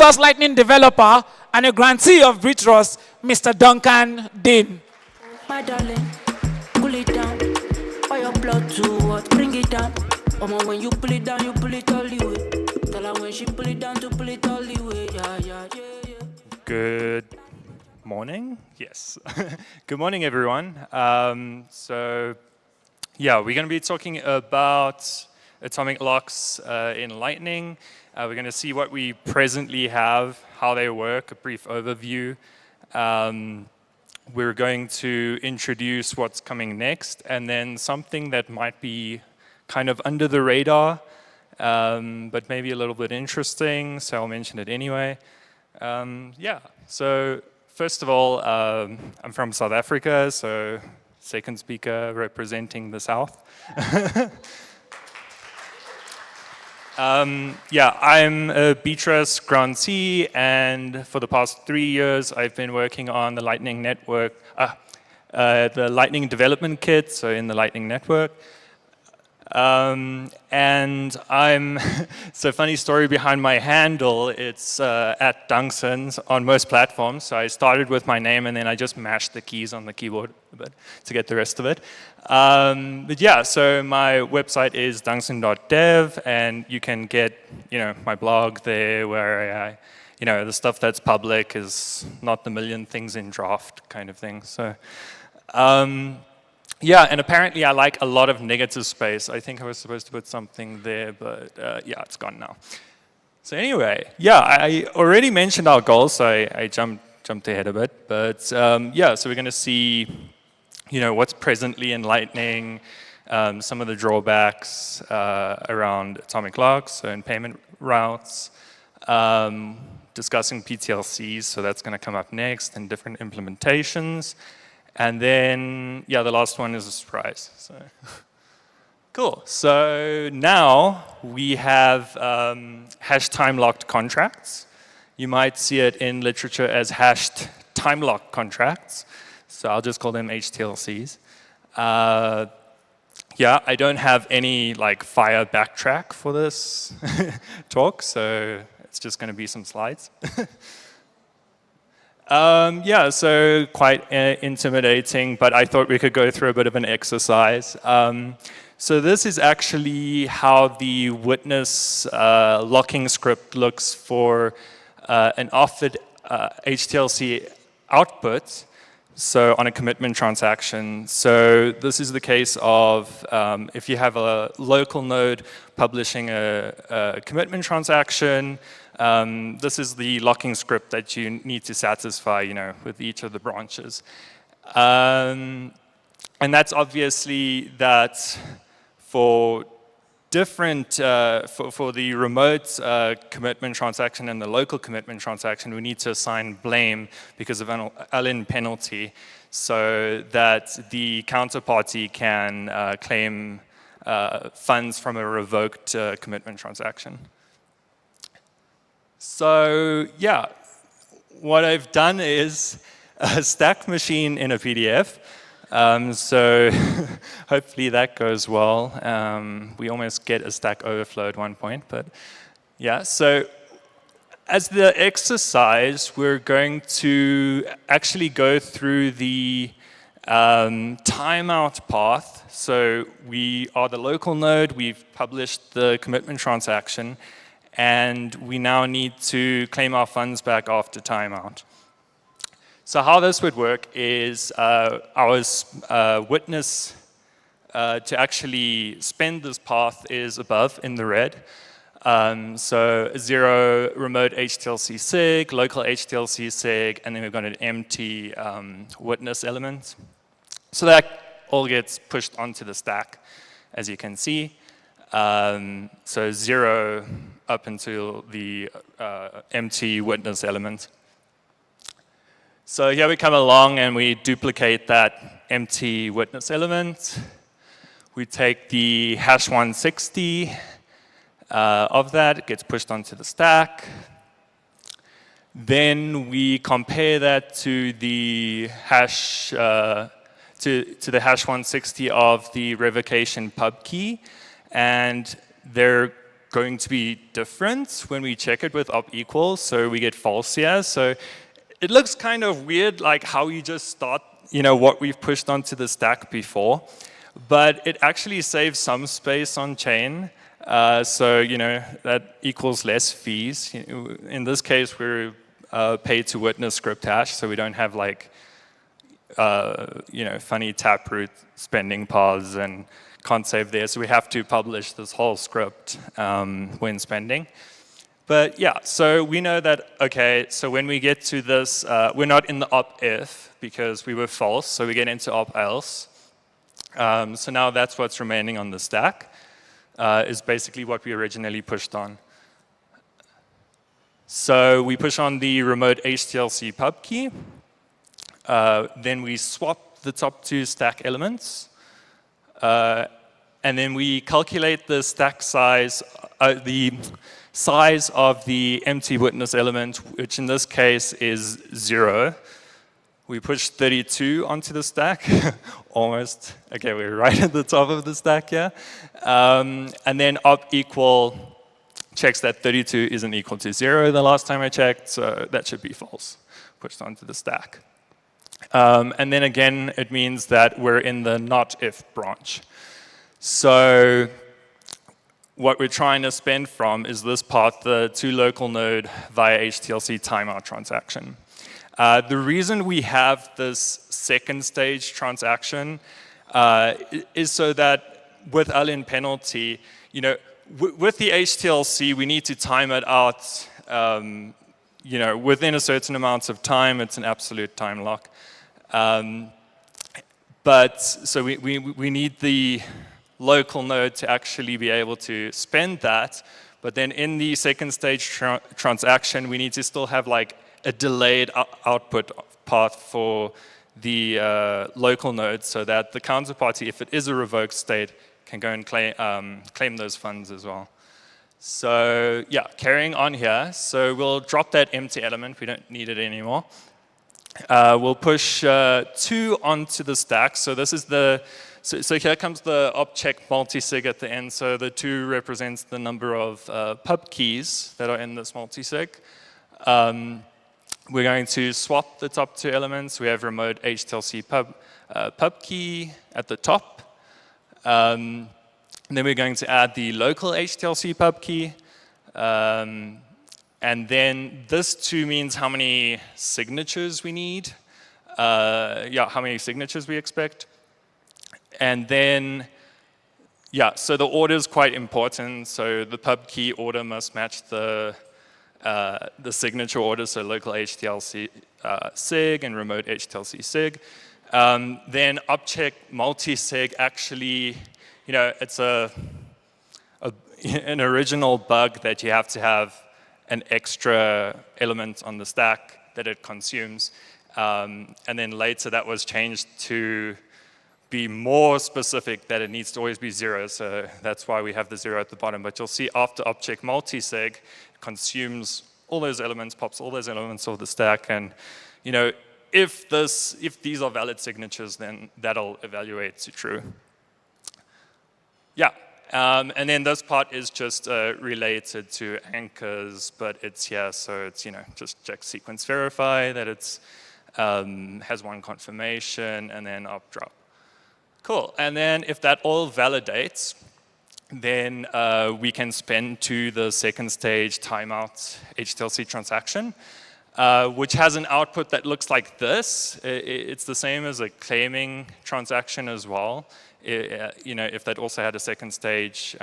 source Lightning developer and a grantee of Btrust, Mr. Duncan Dean. My darling, pull it down. Or your blood to what? Bring it down. When you pull it down, you pull it all the way. Tell her when she pull it down to pull it all the way. Yeah. Good morning. Yes. Good morning, everyone. So, yeah, we're going to be talking about atomic locks in Lightning. We're going to see what we presently have, how they work, a brief overview. We're going to introduce what's coming next, and then something that might be kind of under the radar, but maybe a little bit interesting, so I'll mention it anyway. Yeah, so first of all, I'm from South Africa, so second speaker representing the South. Yeah, I'm a Btrust grantee, and for the past 3 years, I've been working on the Lightning network, the Lightning development kit, so in the Lightning network. And I'm, so funny story behind my handle, it's at Duncan's on most platforms. So I started with my name and then I just mashed the keys on the keyboard a bit to get the rest of it. But yeah, so my website is duncan.dev, and you can get, my blog there where I, the stuff that's public is not the million things in draft kind of thing. So, yeah, and apparently I like a lot of negative space. I think I was supposed to put something there, but yeah, it's gone now. So anyway, yeah, I already mentioned our goals, so I jumped ahead a bit. But yeah, so we're going to see, what's presently in Lightning, some of the drawbacks around atomic locks, so in payment routes, discussing PTLCs, so that's going to come up next, and different implementations. And then, yeah, the last one is a surprise. So, cool. So now we have hash time-locked contracts. You might see it in literature as hashed time-locked contracts. So I'll just call them HTLCs. Yeah, I don't have any fire backtrack for this talk, so it's just going to be some slides. Yeah, so quite intimidating, but I thought we could go through a bit of an exercise. So this is actually how the witness locking script looks for an offered HTLC output, so on a commitment transaction. So this is the case of if you have a local node publishing a commitment transaction, this is the locking script that you need to satisfy, with each of the branches. And that's obviously that for different, for the remote commitment transaction and the local commitment transaction, we need to assign blame because of an ln penalty so that the counterparty can claim funds from a revoked commitment transaction. So yeah, what I've done is a stack machine in a PDF. So hopefully that goes well. We almost get a Stack Overflow at one point, but yeah. So as the exercise, we're going to actually go through the timeout path. So we are the local node, we've published the commitment transaction, and we now need to claim our funds back after timeout. So how this would work is our witness to actually spend this path is above in the red. So 0 remote HTLC sig, local HTLC sig, and then we've got an empty witness element. So that all gets pushed onto the stack, as you can see. So 0 up until the empty witness element. So here we come along and we duplicate that empty witness element. We take the hash 160 of that, it gets pushed onto the stack. Then we compare that to the hash to the hash 160 of the revocation pub key, and they're going to be different when we check it with op equal, so we get false here. So it looks kind of weird, like how you just start, what we've pushed onto the stack before, but it actually saves some space on chain. So, that equals less fees. In this case, we're paid to witness script hash, so we don't have like, funny taproot spending paths and can't save there. So we have to publish this whole script when spending. But yeah, so we know that, okay, so when we get to this, we're not in the op if because we were false, so we get into op else. So now that's what's remaining on the stack, is basically what we originally pushed on. So we push on the remote HTLC pub key. Then we swap the top two stack elements. And then we calculate the stack size, the size of the empty witness element, which in this case is 0. We push 32 onto the stack, almost. Okay, we're right at the top of the stack here. And then op equal checks that 32 isn't equal to 0 the last time I checked, so that should be false, pushed onto the stack. And then again, it means that we're in the not if branch. So what we're trying to spend from is this part, the to local node via HTLC timeout transaction. The reason we have this second stage transaction is so that with ln penalty, with the HTLC, we need to time it out, within a certain amount of time. It's an absolute time lock. But so we need the local node to actually be able to spend that. But then in the second stage transaction, we need to still have like a delayed output path for the local node so that the counterparty, if it is a revoked state, can go and claim those funds as well. So yeah, carrying on here. So we'll drop that empty element. We don't need it anymore. We'll push 2 onto the stack. So this is so here comes the op-check multisig at the end. So the 2 represents the number of pub keys that are in this multisig. We're going to swap the top 2 elements. We have remote HTLC pub key at the top. And then we're going to add the local HTLC pub key. And then this 2 means how many signatures we need. How many signatures we expect. And then, so the order is quite important. So the pub key order must match the signature order, so local HTLC sig and remote HTLC sig. Then op-check multi-sig actually, it's an original bug that you have to have an extra element on the stack that it consumes. And then later that was changed to be more specific that it needs to always be 0. So that's why we have the 0 at the bottom. But you'll see after op-check multisig, it consumes all those elements, pops all those elements of the stack. And if these are valid signatures, then that'll evaluate to true. Yeah. And then this part is just related to anchors, but it's here, so it's just check sequence verify that it's has one confirmation, and then op drop. Cool. And then if that all validates, then we can spend to the second stage timeout HTLC transaction, which has an output that looks like this. It's the same as a claiming transaction as well. If that also had a second stage,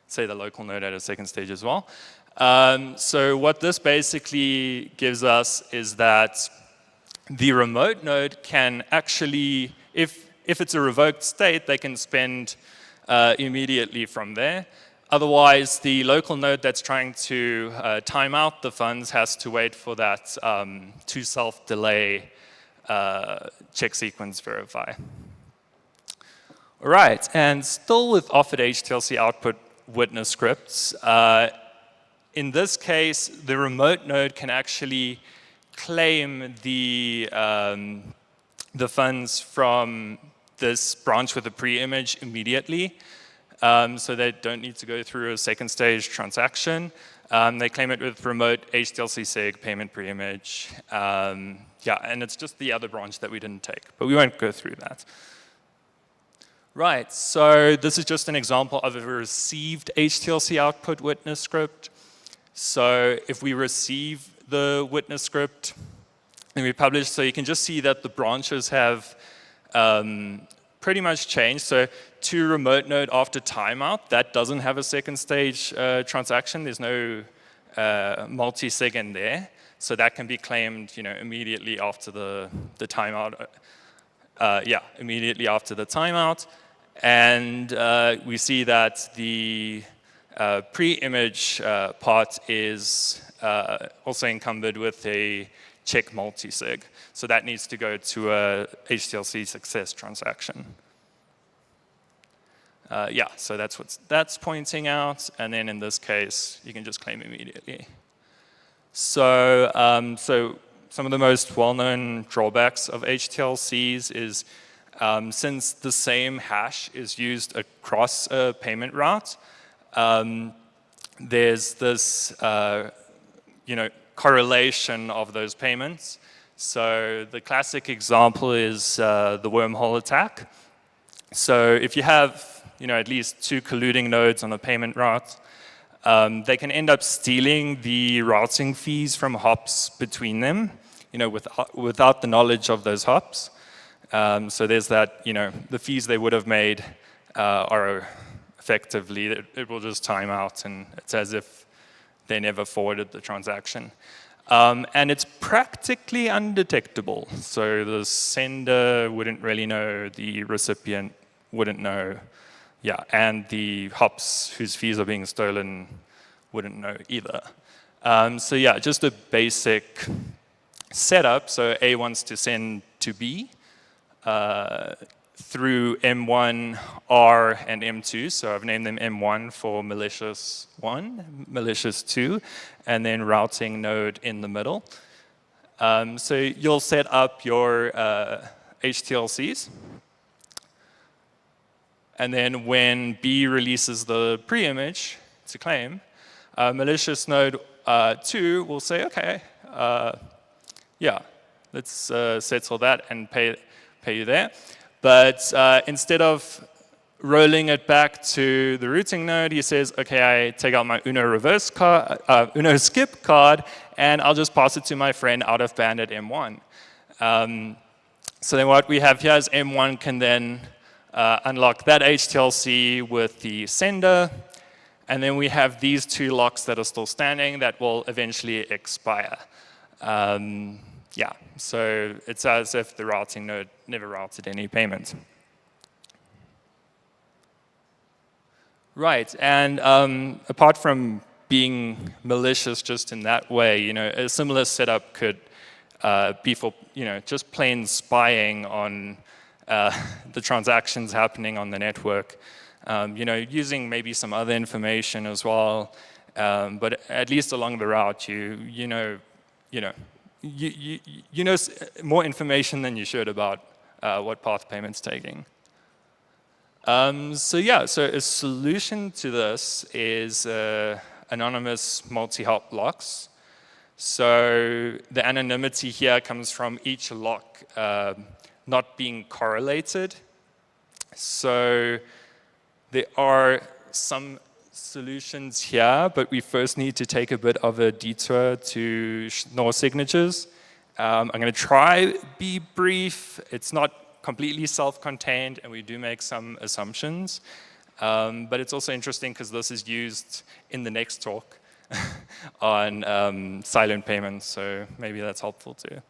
say the local node had a second stage as well. So what this basically gives us is that the remote node can actually, if it's a revoked state, they can spend immediately from there. Otherwise, the local node that's trying to time out the funds has to wait for that to self-delay check sequence verify. All right, and still with offered HTLC output witness scripts, in this case, the remote node can actually claim the funds from this branch with a pre-image immediately. so they don't need to go through a second stage transaction. They claim it with remote HTLC SIG, payment pre-image. Yeah, and it's just the other branch that we didn't take, but we won't go through that. Right, so this is just an example of a received HTLC output witness script. So if we receive the witness script, and we publish, so you can just see that the branches have pretty much changed. So to remote node after timeout, that doesn't have a second stage transaction. There's no multi-sig in there. So that can be claimed, immediately after the timeout. Yeah, immediately after the timeout. And we see that the pre-image part is also encumbered with a check multi-sig. So that needs to go to a HTLC success transaction. Yeah, so that's what that's pointing out. And then in this case, you can just claim immediately. So, so some of the most well-known drawbacks of HTLCs is since the same hash is used across a payment route, there's this correlation of those payments. So the classic example is the wormhole attack. So if you have at least 2 colluding nodes on a payment route, they can end up stealing the routing fees from hops between them, without the knowledge of those hops. So there's that, the fees they would have made are effectively, it will just time out, and it's as if they never forwarded the transaction. And it's practically undetectable. So the sender wouldn't really know, the recipient wouldn't know, yeah, and the hops whose fees are being stolen wouldn't know either. So yeah, just a basic setup. So A wants to send to B through M1, R, and M2. So I've named them M1 for malicious 1, malicious 2, and then routing node in the middle. So you'll set up your HTLCs. And then when B releases the pre-image to claim, malicious node 2 will say, okay, yeah, let's settle that and pay you there. But instead of rolling it back to the routing node, he says, okay, I take out my Uno reverse card, Uno skip card, and I'll just pass it to my friend out of band at M1. So then what we have here is M1 can then unlock that HTLC with the sender, and then we have these 2 locks that are still standing that will eventually expire. Yeah, so it's as if the routing node never routed any payment. Right, and apart from being malicious just in that way, a similar setup could be for, just plain spying on the transactions happening on the network, using maybe some other information as well, but at least along the route, you know more information than you should about what path payment's taking. So yeah, so a solution to this is anonymous multi-hop locks. So the anonymity here comes from each lock not being correlated. So there are some solutions here, but we first need to take a bit of a detour to Schnorr signatures. I'm going to try be brief. It's not completely self-contained, and we do make some assumptions. But it's also interesting because this is used in the next talk on silent payments, so maybe that's helpful too.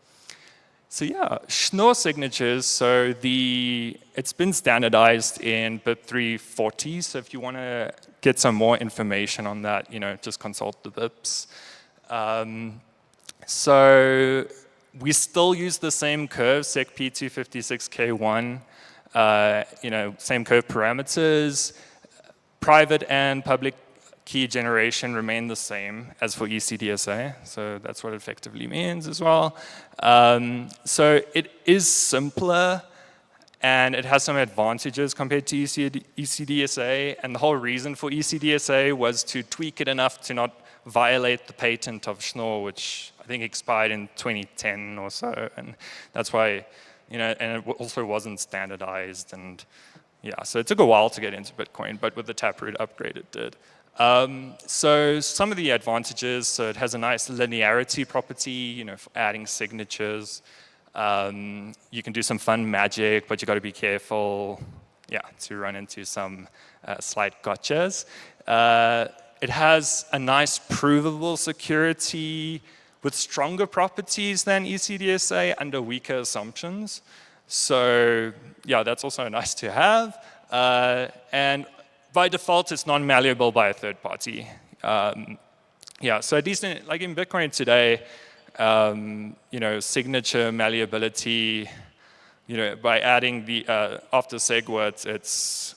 So yeah, Schnorr signatures, so it's been standardized in BIP 340, so if you want to get some more information on that, just consult the BIPs. So we still use the same curve, SecP256K1, same curve parameters. Private and public key generation remain the same as for ECDSA, so that's what it effectively means as well. So it is simpler, and it has some advantages compared to ECDSA, and the whole reason for ECDSA was to tweak it enough to not violate the patent of Schnorr, which I think expired in 2010 or so, and that's why, and it also wasn't standardized, and yeah, so it took a while to get into Bitcoin, but with the Taproot upgrade it did. So some of the advantages, so it has a nice linearity property, for adding signatures. You can do some fun magic, but you got to be careful, to run into some slight gotchas. It has a nice provable security with stronger properties than ECDSA under weaker assumptions. So yeah, that's also nice to have. And by default, it's non-malleable by a third party. So at least in Bitcoin today, signature malleability, by adding the after SegWit, it's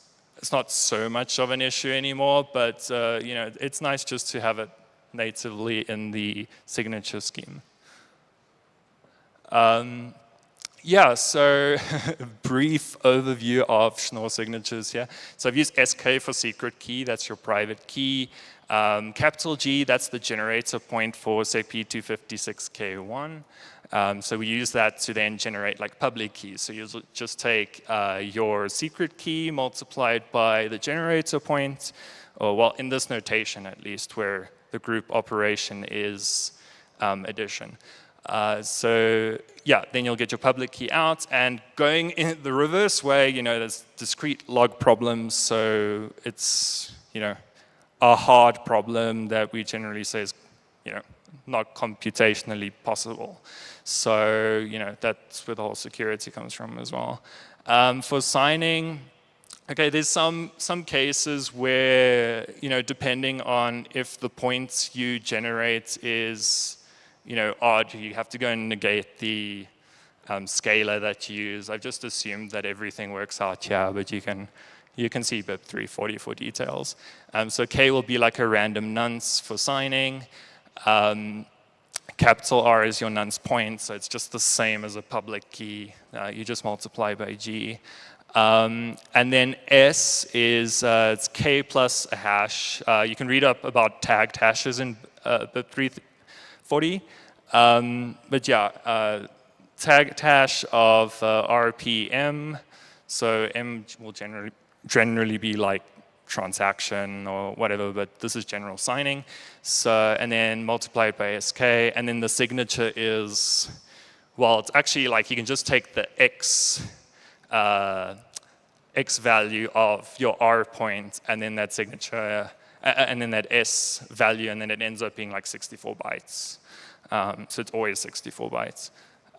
not so much of an issue anymore, but it's nice just to have it natively in the signature scheme. So brief overview of Schnorr signatures here. So I've used SK for secret key, that's your private key. Capital G, that's the generator point for, say, P256K1. So we use that to then generate public keys. So you just take your secret key multiplied by the generator point, or well, in this notation at least, where the group operation is addition. Then you'll get your public key out, and going in the reverse way, there's discrete log problems, so it's, a hard problem that we generally say is, not computationally possible. So, that's where the whole security comes from as well. For signing, okay, there's some cases where, depending on if the point you generate is, odd, you have to go and negate the scalar that you use. I've just assumed that everything works out here, but you can see BIP 340 for details. So K will be like a random nonce for signing. Capital R is your nonce point, so it's just the same as a public key. You just multiply by G. And then S is it's K plus a hash. You can read up about tagged hashes in BIP 340. But yeah, tagged hash of RPM. So M will generally be like transaction or whatever, but this is general signing. So, and then multiplied by SK, and then the signature is, well, it's actually like you can just take the X value of your R point, and then that signature, and then that S value, and then it ends up being like 64 bytes. So it's always 64 bytes.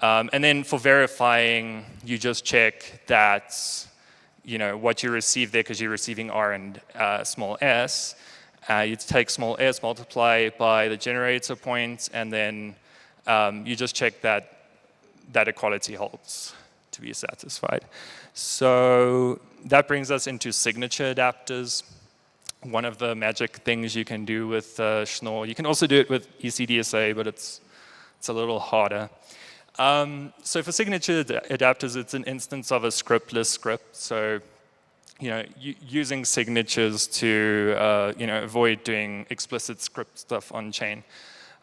And then for verifying, you just check that, what you receive there, because you're receiving R and small s. You take small s, multiply by the generator point, and then you just check that equality holds to be satisfied. So that brings us into signature adapters. One of the magic things you can do with Schnorr. You can also do it with ECDSA, but it's a little harder. So for signature adapters, it's an instance of a scriptless script. So, using signatures to, avoid doing explicit script stuff on chain.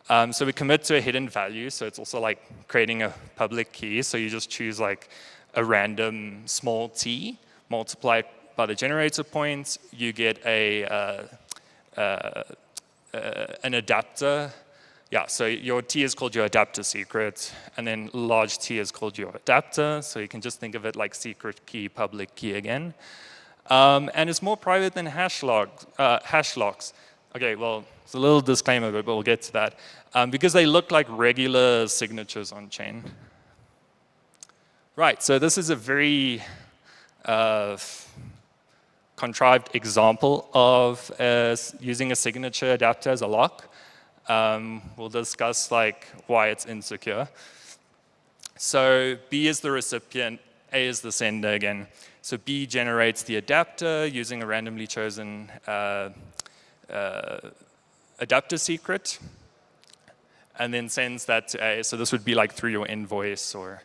So we commit to a hidden value. So it's also like creating a public key. So you just choose like a random small t, multiply it by the generator point. You get an adapter. Yeah, so your T is called your adapter secret, and then large T is called your adapter, so you can just think of it like secret key, public key again. And it's more private than hash locks. Okay, well, it's a little disclaimer, but we'll get to that. Because they look like regular signatures on chain. Right, so this is a very contrived example of using a signature adapter as a lock. We'll discuss why it's insecure. So B is the recipient, A is the sender again. So B generates the adapter using a randomly chosen adapter secret, and then sends that to A. So this would be through your invoice, or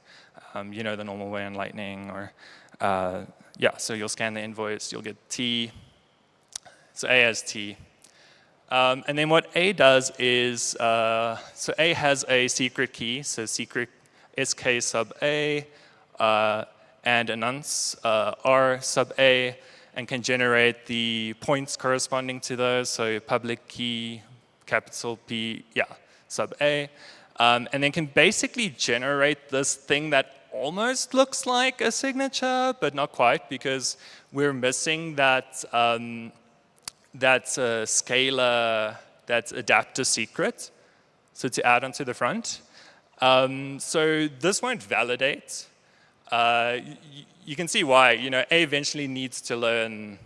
the normal way on Lightning, or yeah, so you'll scan the invoice, you'll get T. So A has T. And then what A does is, so A has a secret key, so secret SK sub A, and a nonce R sub A, and can generate the points corresponding to those, so public key, capital P, yeah, sub A. And then can basically generate this thing that almost looks like a signature, but not quite, because we're missing that scalar, that adapter secret, so to add onto the front. So this won't validate. You can see why. A eventually needs to learn,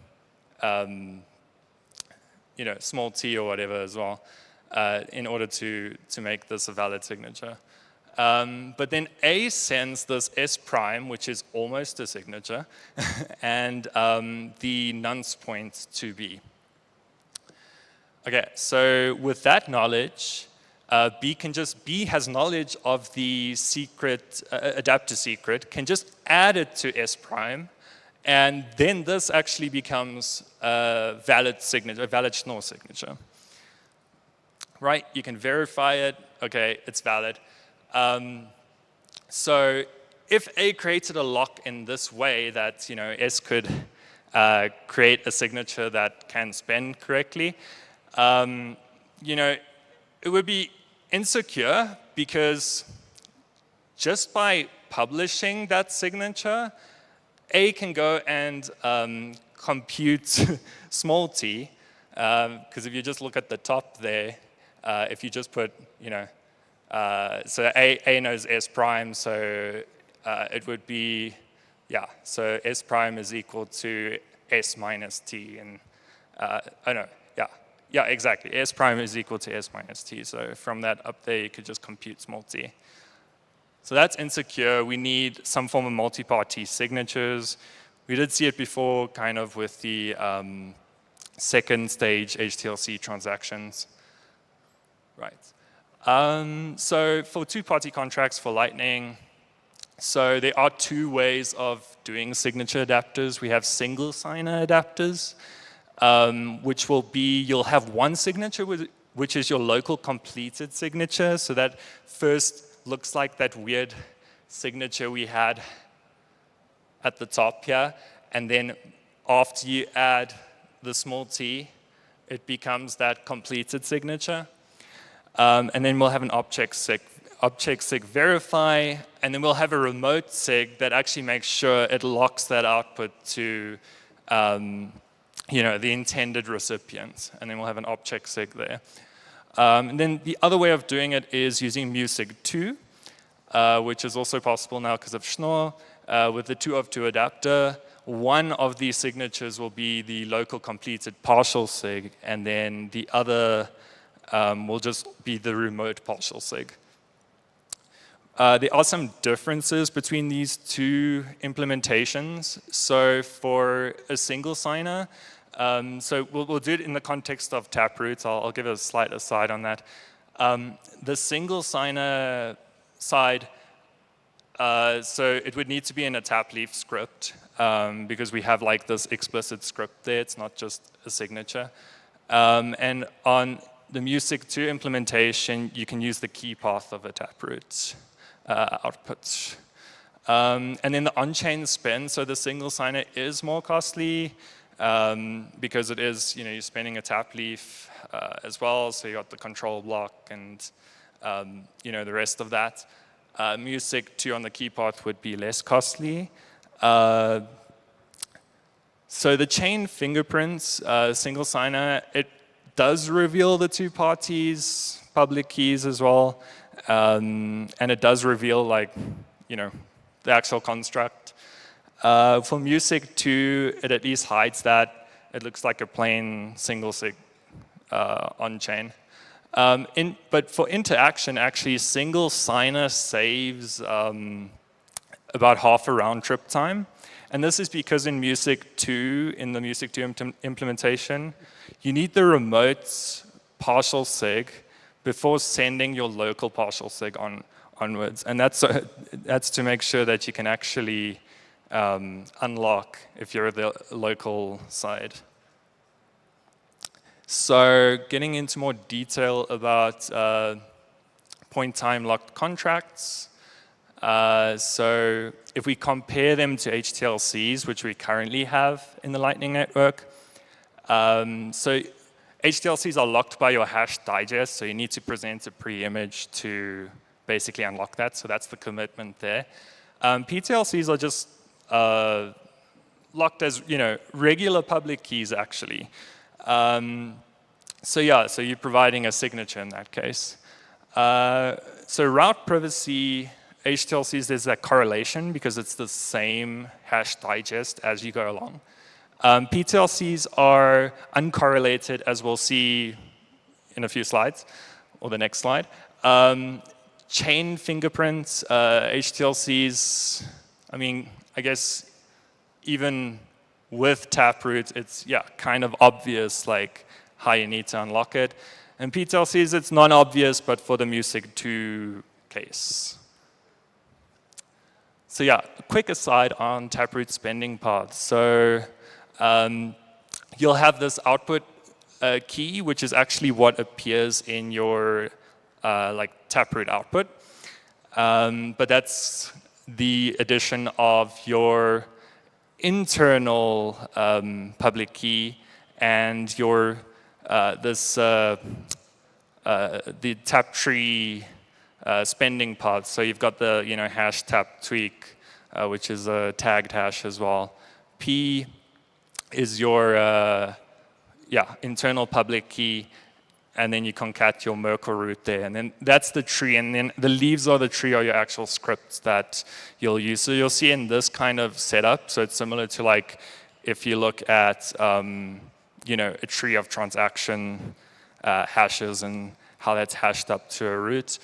small t or whatever as well, in order to make this a valid signature. But then A sends this S prime, which is almost a signature, and the nonce point to B. Okay, so with that knowledge, B has knowledge of the secret, adapter secret, can just add it to S prime, and then this actually becomes a valid signature, a valid Schnorr signature. Right, you can verify it, okay, it's valid. So if A created a lock in this way that, S could create a signature that can spend correctly, it would be insecure because just by publishing that signature, A can go and compute small t, because if you just look at the top there, if you just put, so A knows S prime, so it would be, yeah, so S prime is equal to S minus t, and, oh no, yeah, exactly. S prime is equal to S minus t. So from that up there, you could just compute small t. So that's insecure. We need some form of multi-party signatures. We did see it before, kind of with the second stage HTLC transactions. Right. So for two-party contracts for Lightning, so there are two ways of doing signature adapters. We have single signer adapters, which will be, you'll have one signature, which is your local completed signature. So that first looks like that weird signature we had at the top here. And then after you add the small t, it becomes that completed signature. And then we'll have an object sig verify, and then we'll have a remote sig that actually makes sure it locks that output to the intended recipient, and then we'll have an object sig there. And then the other way of doing it is using musig2, which is also possible now because of Schnorr, with the 2 of 2 adapter. One of these signatures will be the local completed partial sig, and then the other will just be the remote partial sig. There are some differences between these two implementations. So for a single signer, so we'll do it in the context of Taproot. I'll give a slight aside on that. The single signer side, so it would need to be in a tapleaf script because we have like this explicit script there. It's not just a signature. And on the musig2 implementation, you can use the key path of a Taproot output. And then the on-chain spend, so the single signer is more costly because it is, you're spending a tap leaf as well, so you got the control block and the rest of that. musig2 on the key path would be less costly. So the chain fingerprints, single signer, it does reveal the two parties, public keys as well. And it does reveal the actual construct. For musig2, it at least hides that. It looks like a plain single sig on-chain. But for interaction, actually, single signer saves about half a round trip time. And this is because in musig2, in the musig2 implementation, you need the remote partial sig before sending your local partial sig onwards. And that's to make sure that you can actually unlock if you're the local side. So getting into more detail about point time locked contracts. So if we compare them to HTLCs, which we currently have in the Lightning Network, so HTLCs are locked by your hash digest, so you need to present a pre-image to basically unlock that, so that's the commitment there. PTLCs are just locked as, regular public keys, actually. So yeah, so you're providing a signature in that case. So route privacy, HTLCs, there's that correlation because it's the same hash digest as you go along. PTLCs are uncorrelated, as we'll see in a few slides, or the next slide. Chain fingerprints, HTLCs, I mean, I guess even with Taproot, it's, kind of obvious, like, how you need to unlock it. And PTLCs, it's non-obvious, but for the Music 2 case. So yeah, a quick aside on Taproot spending paths. So you'll have this output key, which is actually what appears in your Taproot output. But that's the addition of your internal public key and your the tap tree spending path. So you've got the hash tap tweak, which is a tagged hash as well. P is your internal public key, and then you concat your Merkle root there, and then that's the tree, and then the leaves of the tree are your actual scripts that you'll use. So you'll see in this kind of setup, so it's similar to like if you look at a tree of transaction hashes and how that's hashed up to a root.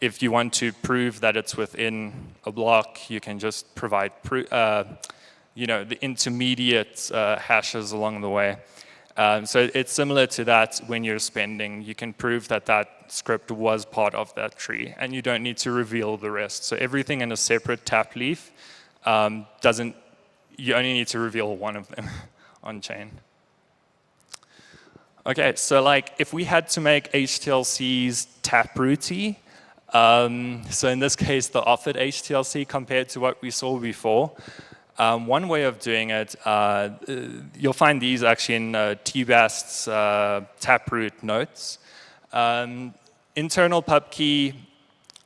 If you want to prove that it's within a block, you can just provide the intermediate hashes along the way. So it's similar to that when you're spending. You can prove that that script was part of that tree, and you don't need to reveal the rest. So everything in a separate tap leaf you only need to reveal one of them on chain. Okay, so like if we had to make HTLCs taprooty, so in this case the offered HTLC compared to what we saw before, one way of doing it, you'll find these actually in TBAST's Taproot notes. Internal pub key,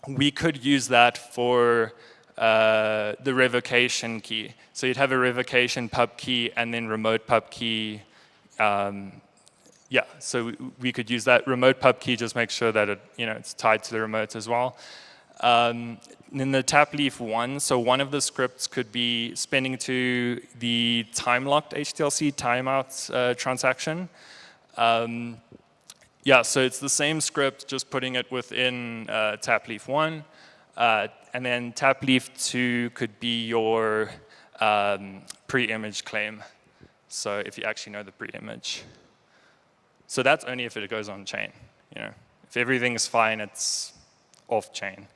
we could use that for the revocation key. So you'd have a revocation pub key and then remote pub key. So we could use that remote pub key, just make sure that it's tied to the remote as well. In the tap leaf 1, so one of the scripts could be spending to the time-locked HTLC timeout transaction. So it's the same script, just putting it within tap leaf 1. And then tap leaf 2 could be your pre-image claim. So if you actually know the pre-image. So that's only if it goes on chain. If everything's fine, it's off chain.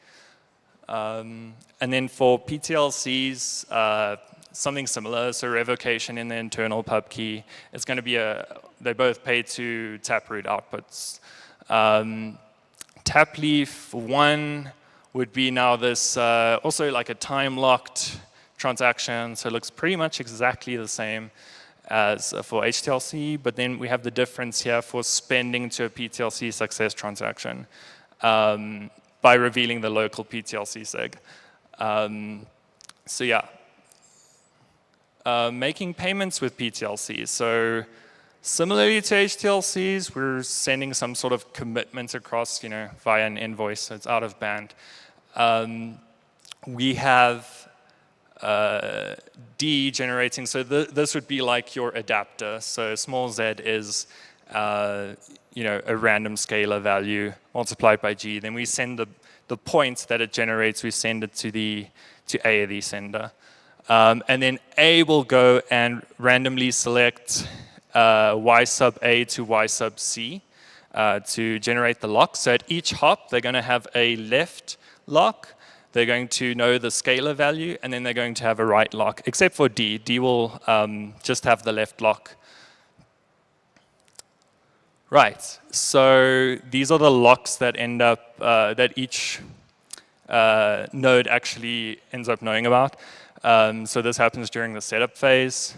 And then for PTLCs, something similar, so revocation in the internal pub key. It's going to be they both pay to Taproot outputs. Tap leaf 1 would be now this, also like a time-locked transaction, so it looks pretty much exactly the same as for HTLC, but then we have the difference here for spending to a PTLC success transaction by revealing the local PTLC seg. Making payments with PTLCs. So similarly to HTLCs, we're sending some sort of commitment across, via an invoice, so it's out of band. We have D generating, so this would be like your adapter. So small z is a random scalar value multiplied by G. Then we send the point that it generates, we send it to A of the sender. And then A will go and randomly select Y sub A to Y sub C to generate the lock. So at each hop, they're going to have a left lock. they're going to know the scalar value, and then they're going to have a right lock, except for D. D will just have the left lock. Right, so these are the locks that end up, that each node actually ends up knowing about. So this happens during the setup phase.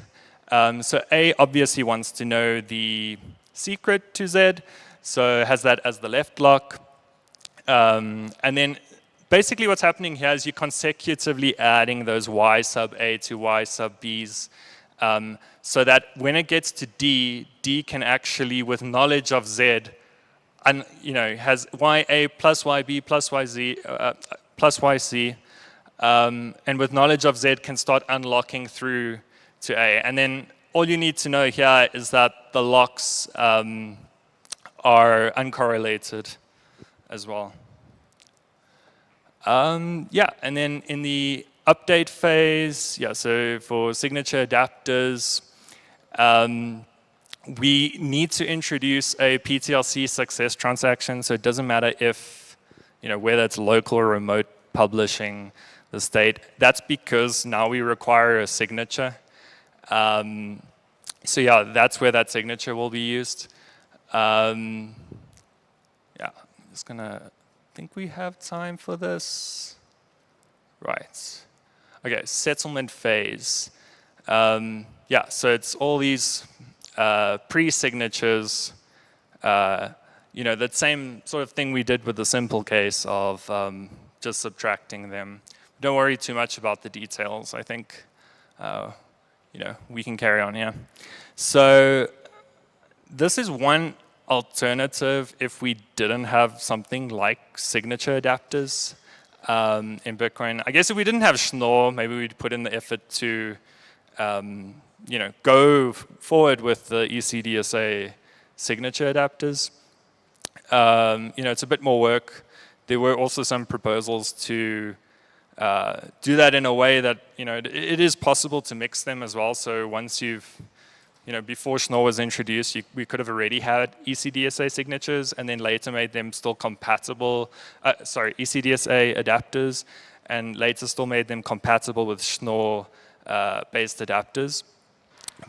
So A obviously wants to know the secret to Z, so has that as the left lock. And then basically what's happening here is you're consecutively adding those Y sub A to Y sub Bs, so that when it gets to D, D can actually, with knowledge of Z, and has YA plus YB plus YZ plus YC, and with knowledge of Z can start unlocking through to A. And then all you need to know here is that the locks are uncorrelated as well. Yeah, and then in the update phase, yeah, so for signature adapters, we need to introduce a PTLC success transaction, so it doesn't matter if, whether it's local or remote publishing the state. That's because now we require a signature. So yeah, that's where that signature will be used. Yeah, I'm just gonna, think we have time for this. Right. Okay, settlement phase. Yeah, so it's all these pre-signatures, that same sort of thing we did with the simple case of just subtracting them. Don't worry too much about the details. I think, we can carry on here. So this is one alternative if we didn't have something like signature adapters in Bitcoin. I guess if we didn't have Schnorr, maybe we'd put in the effort to, go forward with the ECDSA signature adapters. It's a bit more work. There were also some proposals to do that in a way that, it is possible to mix them as well. So once you've, before Schnorr was introduced, we could have already had ECDSA signatures and then later made them still compatible, ECDSA adapters, and later still made them compatible with Schnorr-based adapters.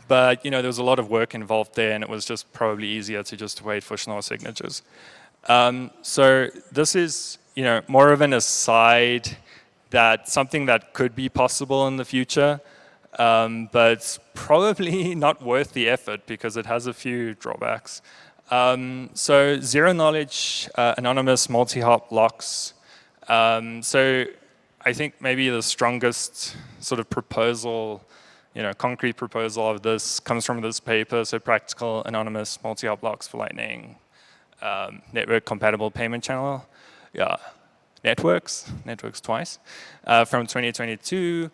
But, there was a lot of work involved there, and it was just probably easier to just wait for Schnorr signatures. So this is, more of an aside, that something that could be possible in the future, but probably not worth the effort because it has a few drawbacks. So zero knowledge, anonymous multi-hop locks. So I think maybe the strongest sort of proposal, concrete proposal of this comes from this paper, so practical anonymous multi-hop locks for Lightning, network compatible payment channel. Yeah. Networks twice, from 2022.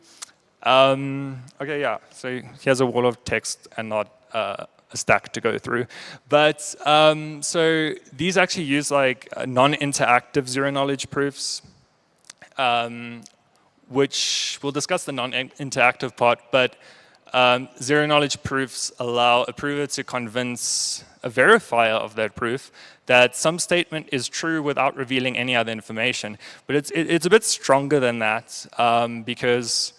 Okay, yeah, so here's a wall of text and not a stack to go through. But so these actually use like non-interactive zero-knowledge proofs, which we'll discuss the non-interactive part, but zero-knowledge proofs allow a prover to convince a verifier of that proof that some statement is true without revealing any other information. But it's a bit stronger than that, because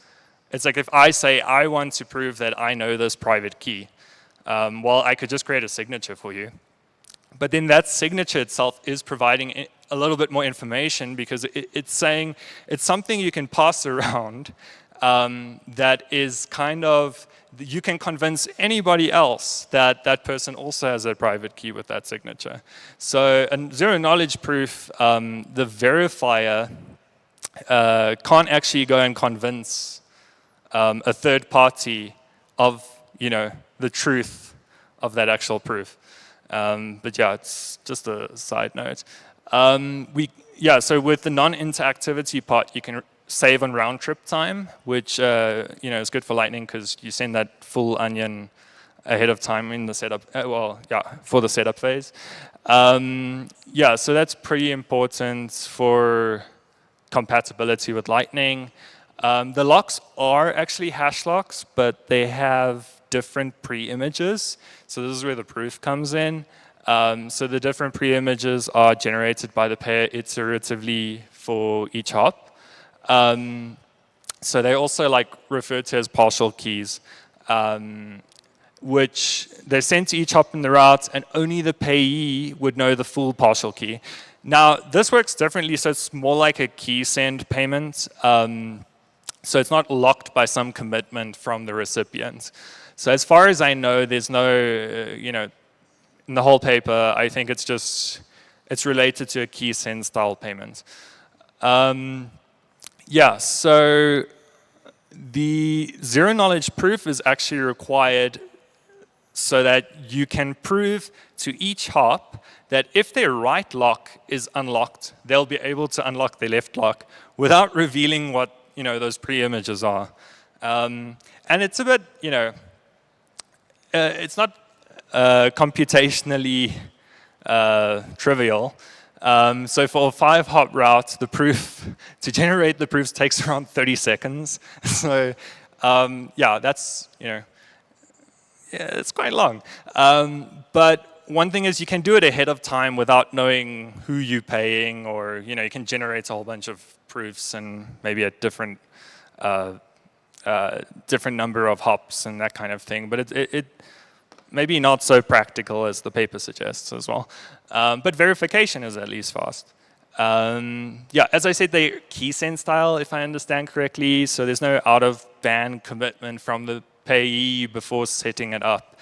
it's like if I say I want to prove that I know this private key, well, I could just create a signature for you. But then that signature itself is providing a little bit more information because it's saying it's something you can pass around that is kind of, you can convince anybody else that that person also has a private key with that signature. So a zero knowledge proof, the verifier can't actually go and convince a third party of, the truth of that actual proof. But yeah, it's just a side note. So with the non-interactivity part, you can save on round trip time, which is good for Lightning because you send that full onion ahead of time in the setup. For the setup phase. So that's pretty important for compatibility with Lightning. The locks are actually hash locks, but they have different pre-images. So this is where the proof comes in. So the different pre-images are generated by the pair iteratively for each hop. So they're also like referred to as partial keys, which they're sent to each hop in the route, and only the payee would know the full partial key. Now, this works differently, so it's more like a key send payment. So it's not locked by some commitment from the recipient. So as far as I know, there's no, in the whole paper, I think it's related to a key send style payment. Yeah, so the zero knowledge proof is actually required so that you can prove to each hop that if their right lock is unlocked, they'll be able to unlock their left lock without revealing what those pre-images are. And it's a bit, it's not computationally trivial. So for a 5-hop route, the proof, to generate the proofs takes around 30 seconds. So yeah, that's, yeah, it's quite long. But one thing is you can do it ahead of time without knowing who you're paying, or you can generate a whole bunch of proofs and maybe a different different number of hops and that kind of thing. But it maybe not so practical as the paper suggests as well. But verification is at least fast. Yeah, as I said, they're key send style, if I understand correctly. So there's no out-of-band commitment from the payee before setting it up,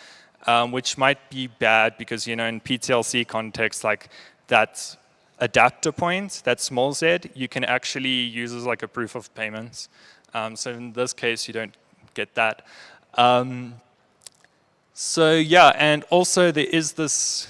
which might be bad because, in PTLC context, like that adapter point, that small z, you can actually use as like a proof of payments. So in this case, you don't get that. So yeah, and also there is this,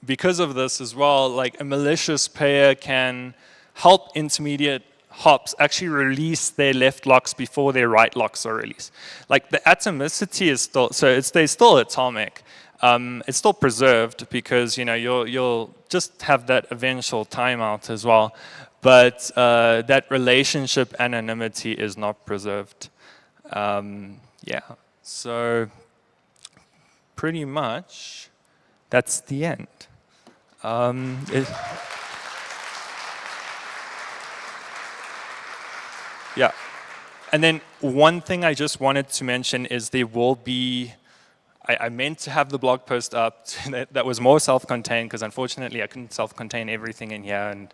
because of this as well, like a malicious payer can help intermediate hops actually release their left locks before their right locks are released. Like the atomicity is still, so they're still atomic. It's still preserved because you'll just have that eventual timeout as well. But that relationship anonymity is not preserved. Yeah, so pretty much that's the end. Yeah, and then one thing I just wanted to mention is there will be, I meant to have the blog post up that was more self-contained, because unfortunately I couldn't self-contain everything in here, and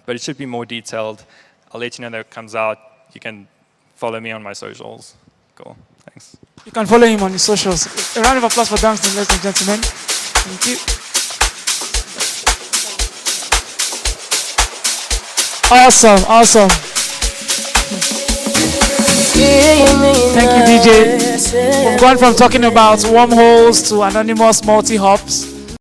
but it should be more detailed. I'll let you know that it comes out. You can follow me on my socials. Cool, thanks. You can follow him on his socials. A round of applause for Duncan, ladies and gentlemen. Thank you. Awesome, awesome. Thank you, DJ. We've gone from talking about wormholes to anonymous multi-hops.